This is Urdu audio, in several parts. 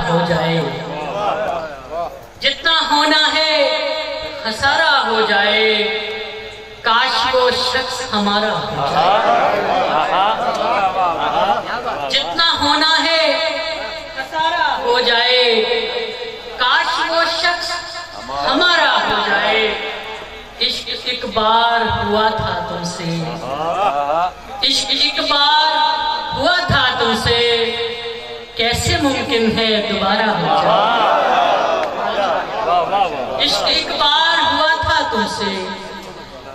ہو جائے، جتنا ہونا ہے خسارہ ہو جائے، کاش وہ شخص ہمارا ہو جائے، جتنا ہونا ہے خسارہ ہو جائے، کاش وہ شخص ہمارا ہو جائے۔ عشق ایک بار ہوا تھا تم سے، عشق ایک بار ہوا تھا تم سے، کیسے ممکن ہے دوبارہ ہو جائے؟ عشق ایک بار ہوا تھا تم سے،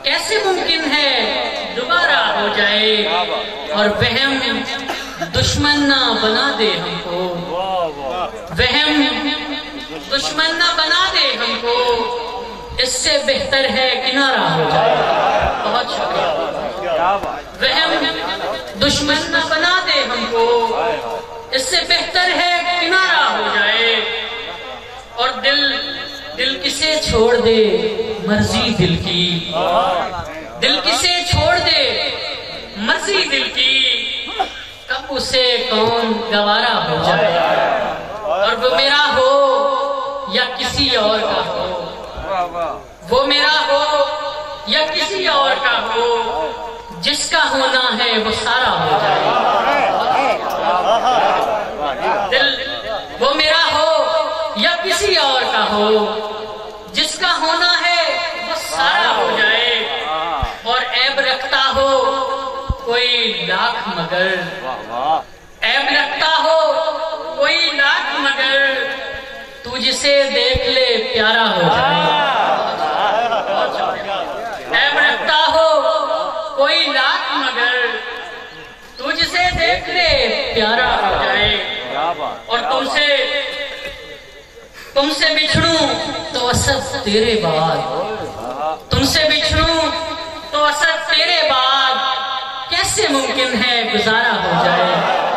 کیسے ممکن ہے دوبارہ ہو جائے؟ اور وہم دشمن نہ بنا دے ہم کو، وہم دشمن نہ بنا دے ہم کو، اس سے بہتر ہے کنارہ ہو جائے۔ بہت شکریہ۔ وہم دشمن نہ بنا دے ہم کو، اس سے بہتر ہے کنارہ ہو جائے۔ اور دل کسے چھوڑ دے مرضی دل کی، دل کسے چھوڑ دے مرضی دل کی، کب اسے کون گوارا ہو جائے؟ اور وہ میرا ہو یا کسی اور کا ہو، وہ میرا ہو یا کسی اور کا ہو، جس کا ہونا ہے وہ سارا ہو جائے۔ وہ میرا ہو یا کسی اور کا ہو، جس کا ہونا ہے وہ سارا ہو جائے۔ اور عیب رکھتا ہو کوئی لاکھ مگر، عیب رکھتا ہو کوئی لاکھ مگر، تو جسے دیکھ لے پیارا ہو جائے۔ عیب رکھتا ہو کوئی لاکھ مگر، تو جسے دیکھ لے پیارا ہو جائے۔ اور تم سے بچھڑوں تو اسد تیرے بعد، تم سے بچھڑوں تو اسد تیرے بعد، کیسے ممکن ہے گزارا ہو جائے؟